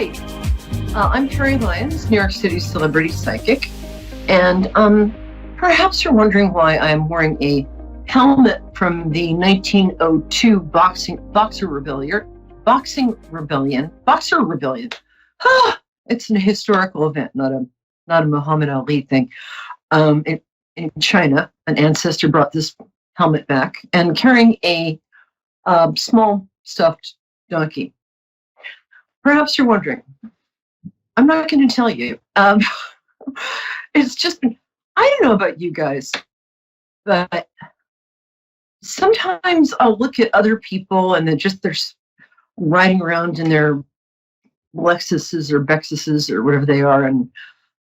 Hi, I'm Peri Lyons, New York City celebrity psychic, and perhaps you're wondering why I'm wearing a helmet from the 1902 Boxer Rebellion. It's an historical event, not a Muhammad Ali thing. In China, an ancestor brought this helmet back and carrying a small stuffed donkey. Perhaps you're wondering. I'm not going to tell you. It's just, I don't know about you guys, but sometimes I'll look at other people and they're riding around in their Lexuses or Bexuses or whatever they are, and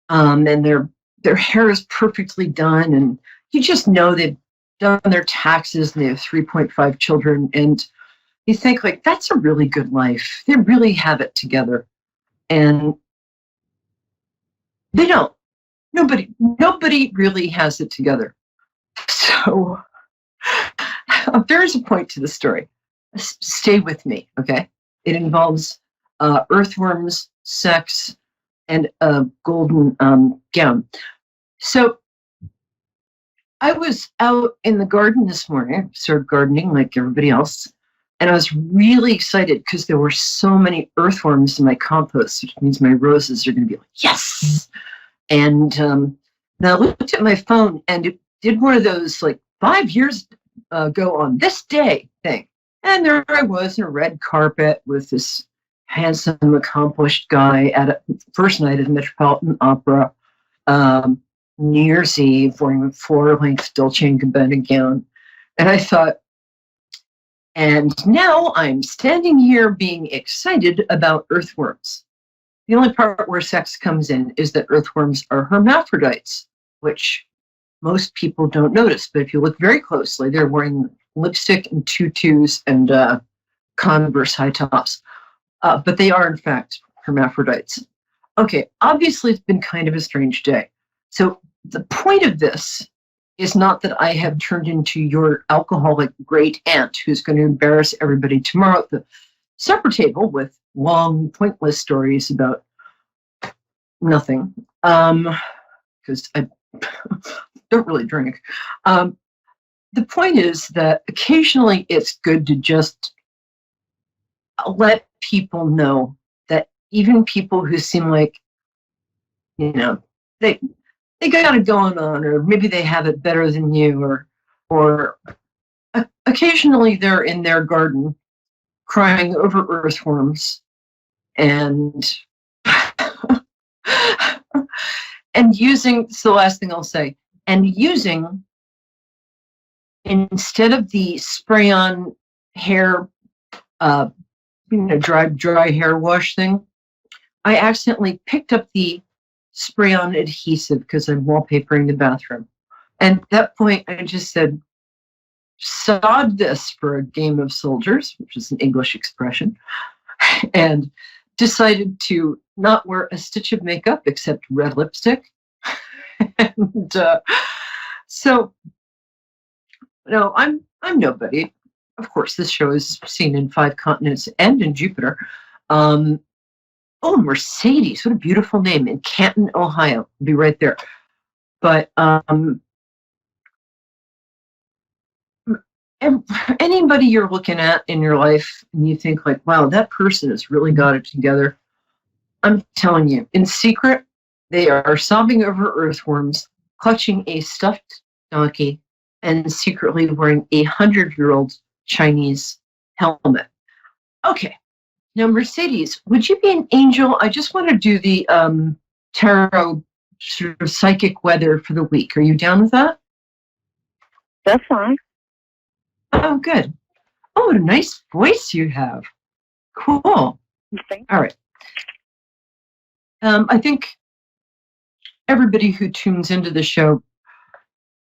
their hair is perfectly done, and you just know they've done their taxes and they have 3.5 children, and you think, like, that's a really good life. They really have it together. And they don't. Nobody really has it together. So there is a point to the story. Stay with me, okay? It involves earthworms, sex, and a golden gown. So I was out in the garden this morning. I started gardening like everybody else. And I was really excited because there were so many earthworms in my compost, which means my roses are going to be like, yes! And then I looked at my phone and it did one of those like 5 years ago on this day thing. And there I was in a red carpet with this handsome, accomplished guy at a first night at the Metropolitan Opera, New Year's Eve, wearing a floor-length Dolce & Gabbana gown. And I thought, and now I'm standing here being excited about earthworms. The only part where sex comes in is that earthworms are hermaphrodites, which most people don't notice. But if you look very closely, they're wearing lipstick and tutus and Converse high tops. But they are, in fact, hermaphrodites. Okay, obviously it's been kind of a strange day. So the point of this is not that I have turned into your alcoholic great aunt who's going to embarrass everybody tomorrow at the supper table with long, pointless stories about nothing, because I don't really drink. The point is that occasionally it's good to just let people know that even people who seem like, they got it going on, or maybe they have it better than you, or occasionally they're in their garden crying over earthworms and and using, it's the last thing I'll say, and using, instead of the spray-on hair, dry hair wash thing, I accidentally picked up the spray-on adhesive because I'm wallpapering the bathroom. And at that point, I just said, sod this for a game of soldiers, which is an English expression, and decided to not wear a stitch of makeup except red lipstick. And so, no, I'm nobody. Of course, this show is seen in 5 continents and in Jupiter. Oh, Mercedes, what a beautiful name, in Canton, Ohio. I'll be right there. But anybody you're looking at in your life and you think like, wow, that person has really got it together, I'm telling you, in secret, they are sobbing over earthworms, clutching a stuffed donkey, and secretly wearing a 100-year-old Chinese helmet. Okay. Now, Mercedes, would you be an angel? I just want to do the tarot sort of psychic weather for the week. Are you down with that? That's fine. Oh, good. Oh, what a nice voice you have. Cool. All right. I think everybody who tunes into the show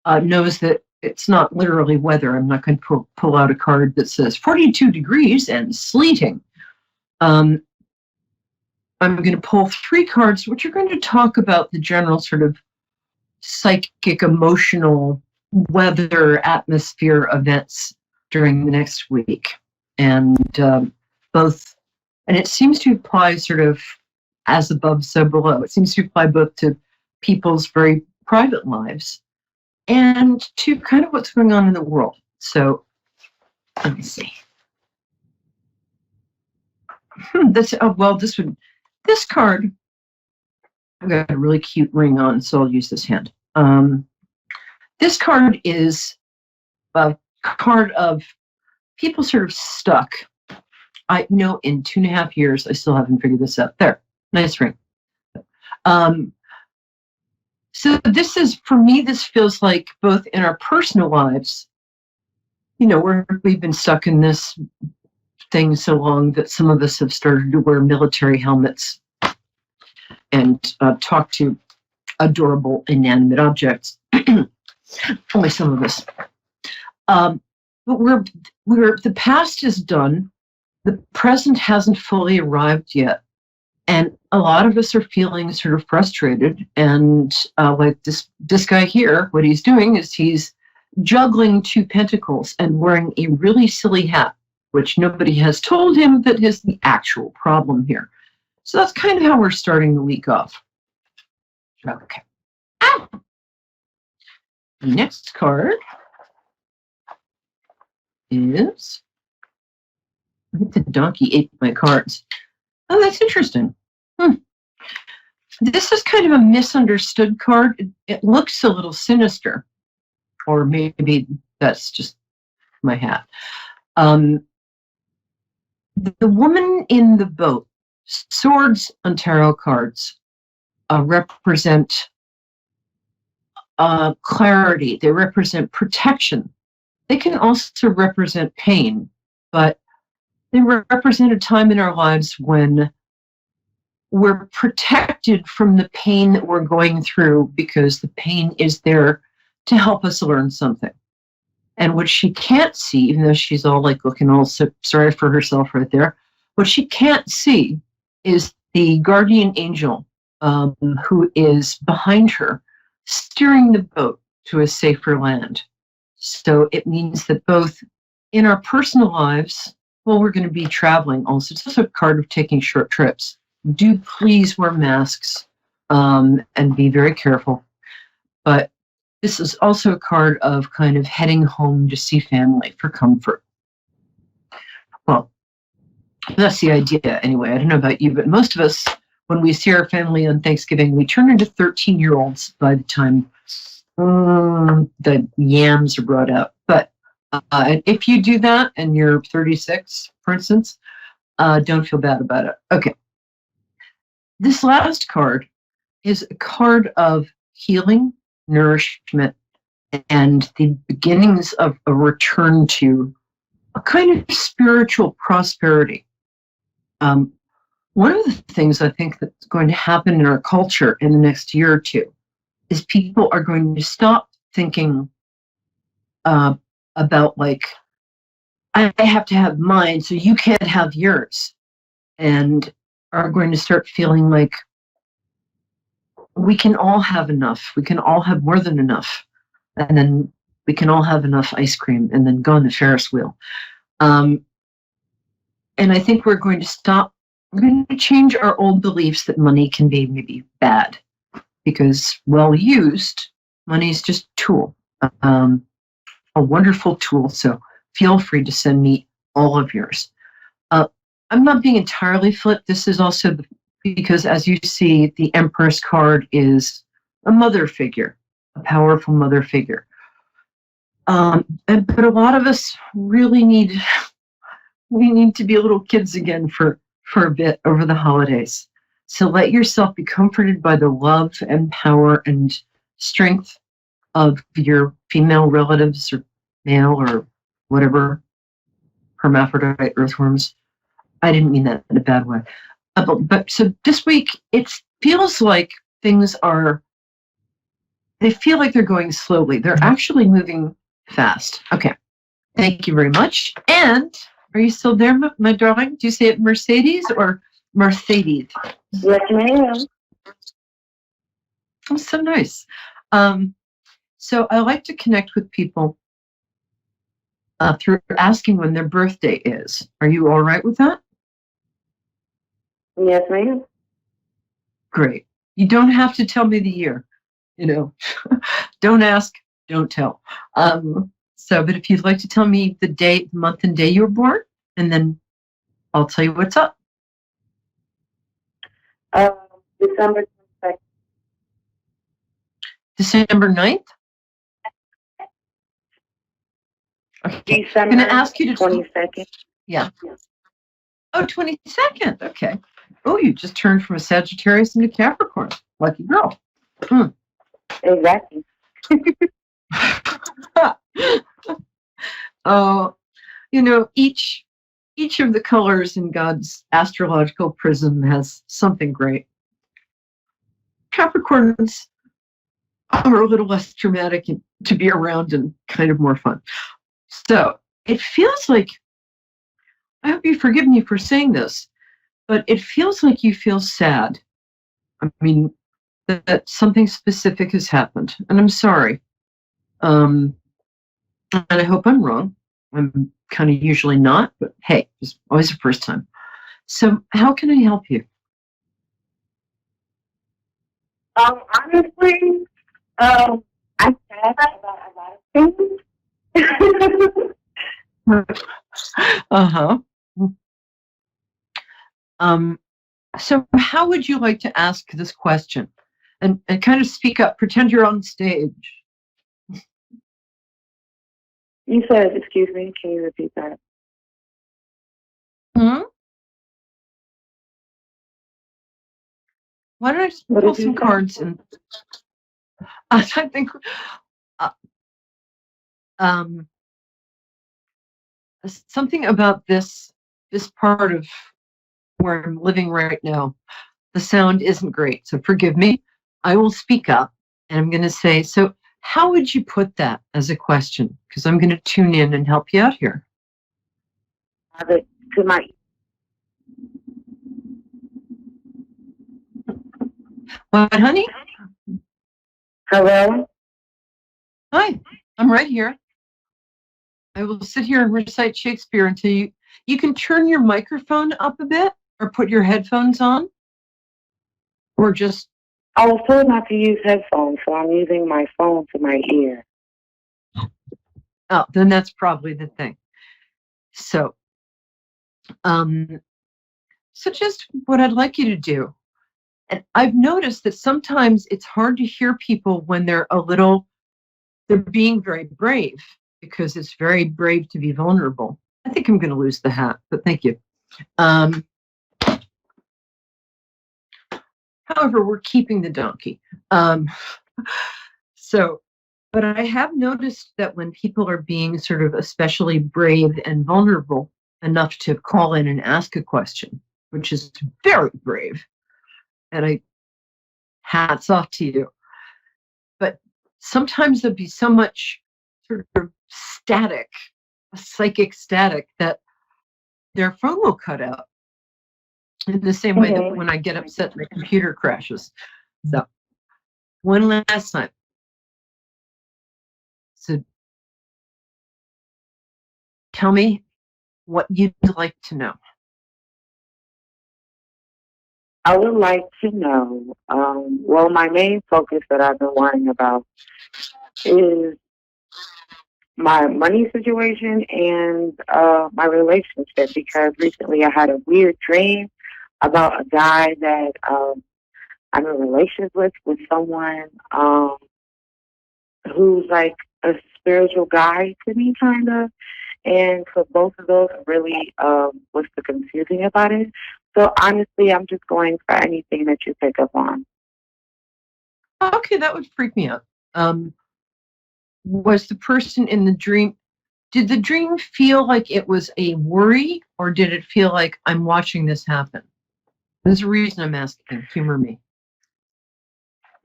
knows that it's not literally weather. I'm not going to pull out a card that says 42 degrees and sleeting. I'm going to pull 3 cards, which are going to talk about the general sort of psychic, emotional, weather, atmosphere events during the next week. And both And it seems to apply sort of as above, so below. It seems to apply both to people's very private lives and to kind of what's going on in the world. So let me see. This card, I've got a really cute ring on, so I'll use this hand. This card is a card of people sort of stuck. In 2.5 years, I still haven't figured this out. There, nice ring. So this is, for me, this feels like both in our personal lives, where we've been stuck in this thing so long that some of us have started to wear military helmets and talk to adorable inanimate objects. Only some of us. But the past is done. The present hasn't fully arrived yet. And a lot of us are feeling sort of frustrated. And like this guy here, what he's doing is he's juggling 2 pentacles and wearing a really silly hat, which nobody has told him that is the actual problem here. So that's kind of how we're starting the week off. Okay. Ah! The next card is, I think the donkey ate my cards. Oh, that's interesting. This is kind of a misunderstood card. It looks a little sinister, or maybe that's just my hat. The woman in the boat, swords on tarot cards represent clarity. They represent protection. They can also represent pain, but they represent a time in our lives when we're protected from the pain that we're going through because the pain is there to help us learn something. And what she can't see, even though she's all like looking all sorry for herself right there, what she can't see is the guardian angel who is behind her, steering the boat to a safer land. So it means that both in our personal lives, well, we're going to be traveling also. It's also a card of taking short trips. Do please wear masks and be very careful. But this is also a card of kind of heading home to see family for comfort. Well, that's the idea anyway. I don't know about you, but most of us, when we see our family on Thanksgiving, we turn into 13-year-olds by the time the yams are brought out. But if you do that and you're 36, for instance, don't feel bad about it. Okay. This last card is a card of healing, nourishment, and the beginnings of a return to a kind of spiritual prosperity. One of the things I think that's going to happen in our culture in the next year or two is people are going to stop thinking about like, I have to have mine, so you can't have yours, and are going to start feeling like we can all have enough. We can all have more than enough. And then we can all have enough ice cream and then go on the Ferris wheel. And I think we're going to change our old beliefs that money can be maybe bad, because well used, money is just a tool, a wonderful tool. So feel free to send me all of yours. I'm not being entirely flip. This is also because, as you see, the Empress card is a mother figure, a powerful mother figure. But a lot of us really need to be little kids again for a bit over the holidays. So let yourself be comforted by the love and power and strength of your female relatives or male or whatever, hermaphrodite earthworms. I didn't mean that in a bad way. But so this week, it feels like they feel like they're going slowly. They're actually moving fast. Okay. Thank you very much. And are you still there, my darling? Do you say it Mercedes or Mercedes? Yes, ma'am. Oh, so nice. So I like to connect with people through asking when their birthday is. Are you all right with that? Yes, ma'am. Great. You don't have to tell me the year, don't ask, don't tell. But if you'd like to tell me the date, month, and day you were born, and then I'll tell you what's up. December 22nd. December 9th? Okay. December I'm going to ask you to 22nd. Yeah. Oh, 22nd. Okay. Oh, you just turned from a Sagittarius into Capricorn. Lucky girl. Exactly. Oh, each of the colors in God's astrological prism has something great. Capricorns are a little less dramatic to be around and kind of more fun. So it feels like, I hope you forgive me for saying this, but it feels like you feel sad. I mean, that something specific has happened, and I'm sorry. And I hope I'm wrong. I'm kind of usually not, but hey, it's always the first time. So how can I help you? Honestly, I'm sad about a lot of things. Uh-huh. So how would you like to ask this question? And kind of speak up, pretend you're on stage. You said, excuse me, can you repeat that? Why don't I just pull some cards and I think something about this part of where I'm living right now. The sound isn't great, so forgive me. I will speak up, and I'm going to say, so how would you put that as a question? Because I'm going to tune in and help you out here. To my... What, honey? Hello? Hi, I'm right here. I will sit here and recite Shakespeare until you can turn your microphone up a bit or put your headphones on. Or just... I was told not to use headphones, so I'm using my phone to my ear. Oh, then that's probably the thing. So just what I'd like you to do. And I've noticed that sometimes it's hard to hear people when they're being very brave, because it's very brave to be vulnerable. I think I'm going to lose the hat, but thank you. However, we're keeping the donkey. But I have noticed that when people are being sort of especially brave and vulnerable enough to call in and ask a question, which is very brave, and hats off to you. But sometimes there'll be so much sort of static, a psychic static, that their phone will cut out. In the same way that when I get upset, my computer crashes. So, one last time. So, tell me what you'd like to know. I would like to know, well, my main focus that I've been worrying about is my money situation and my relationship, because recently I had a weird dream about a guy that I'm in relations with someone who's like a spiritual guide to me, kind of. And for both of those, really what's the confusing about it. So honestly, I'm just going for anything that you pick up on. Okay, that would freak me out. Was the person in the dream, did the dream feel like it was a worry, or did it feel like I'm watching this happen? There's a reason I'm asking. Humor me.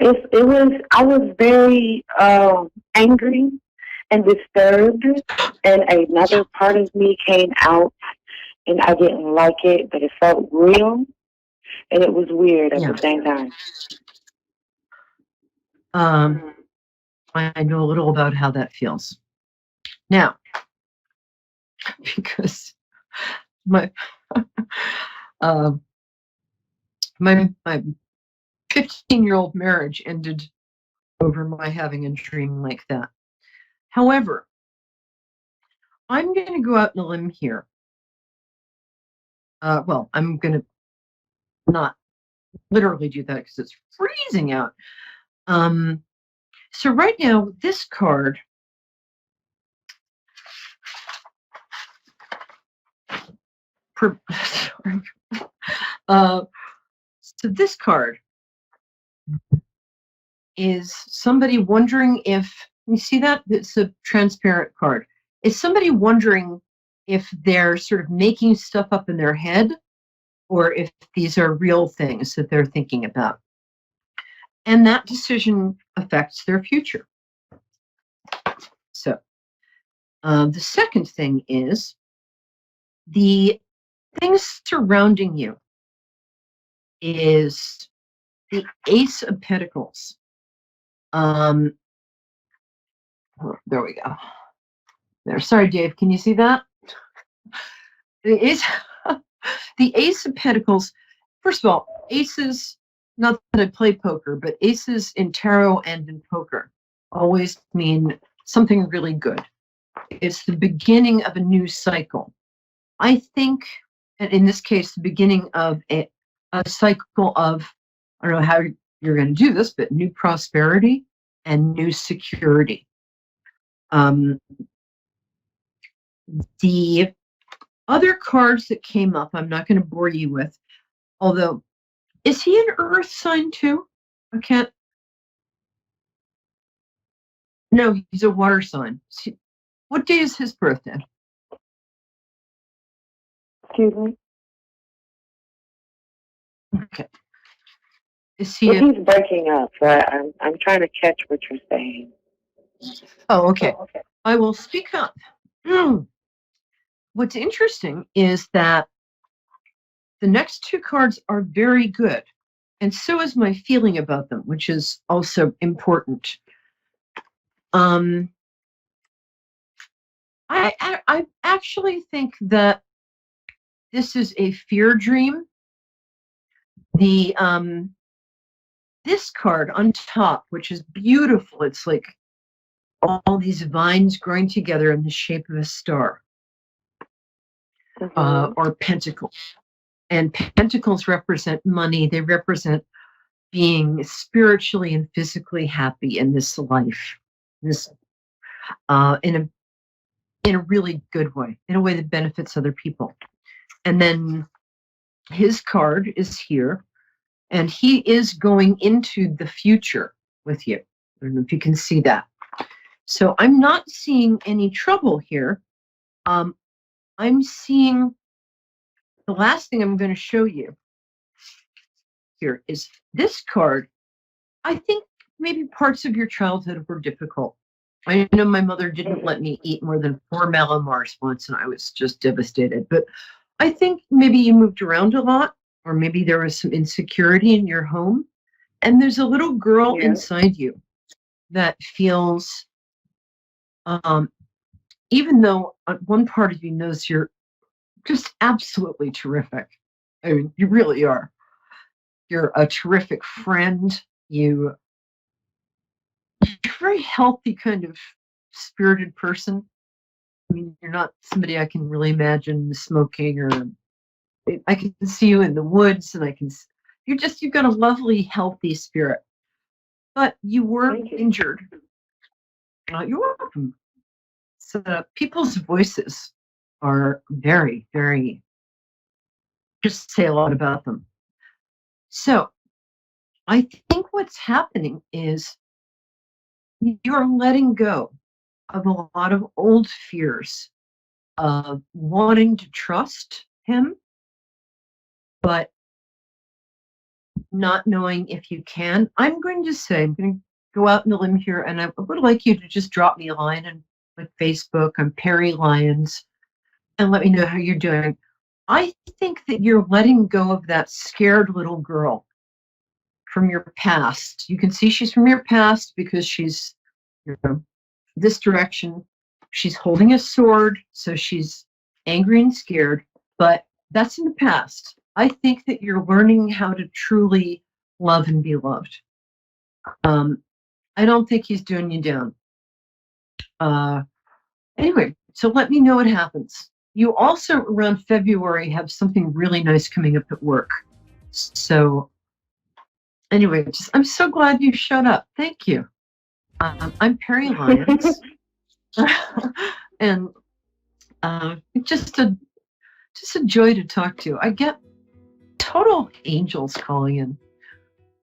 I was very angry and disturbed, and another part of me came out, and I didn't like it, but it felt real, and it was weird at the same time. I know a little about how that feels. Now, because my My 15-year-old marriage ended over my having a dream like that. However, I'm going to go out on a limb here. Well, I'm going to not literally do that because it's freezing out. So right now, this card so this card is somebody wondering if, you see that? It's a transparent card. Is somebody wondering if they're sort of making stuff up in their head or if these are real things that they're thinking about? And that decision affects their future. So the second thing is the things surrounding you is the Ace of Pentacles. There we go. There. Sorry, Dave. Can you see that? The Ace of Pentacles. First of all, aces, not that I play poker, but aces in tarot and in poker always mean something really good. It's the beginning of a new cycle. I think, and in this case, the beginning of a cycle of, I don't know how you're going to do this, but new prosperity and new security. The other cards that came up, I'm not going to bore you with, although, is he an earth sign too? I can't. No, he's a water sign. What day is his birthday? Excuse me? Okay. Is he? Well, he's breaking up, so I'm trying to catch what you're saying. Oh, okay. I will speak up. What's interesting is that the next two cards are very good, and so is my feeling about them, which is also important. I actually think that this is a fear dream. The this card on top, which is beautiful, it's like all these vines growing together in the shape of a star, or pentacles. And pentacles represent money. They represent being spiritually and physically happy in this life, this in a really good way, in a way that benefits other people. And then his card is here, and he is going into the future with you. I don't know if you can see that. So I'm not seeing any trouble here. I'm seeing the last thing I'm going to show you here is this card. I think maybe parts of your childhood were difficult. I know my mother didn't let me eat more than 4 Mars once, and I was just devastated. But I think maybe you moved around a lot, or maybe there was some insecurity in your home. And there's a little girl inside you that feels, even though one part of you knows you're just absolutely terrific. I mean, you really are. You're a terrific friend. You're a very healthy kind of spirited person. I mean, you're not somebody I can really imagine smoking, or I can see you in the woods, and you've got a lovely, healthy spirit. But you were injured. You're welcome. So people's voices are very, very, just say a lot about them. So I think what's happening is you're letting go of a lot of old fears of wanting to trust him, but not knowing if you can. I'm going to go out on a limb here, and I would like you to just drop me a line on Facebook. I'm Peri Lyons, and let me know how you're doing. I think that you're letting go of that scared little girl from your past. You can see she's from your past because she's, this direction. She's holding a sword, so she's angry and scared, but that's in the past. I think that you're learning how to truly love and be loved. I don't think he's doing you down. Anyway, so let me know what happens. You also, around February, have something really nice coming up at work. So anyway, I'm so glad you showed up. Thank you. I'm Peri Lyons. And just a joy to talk to. I get total angels calling in.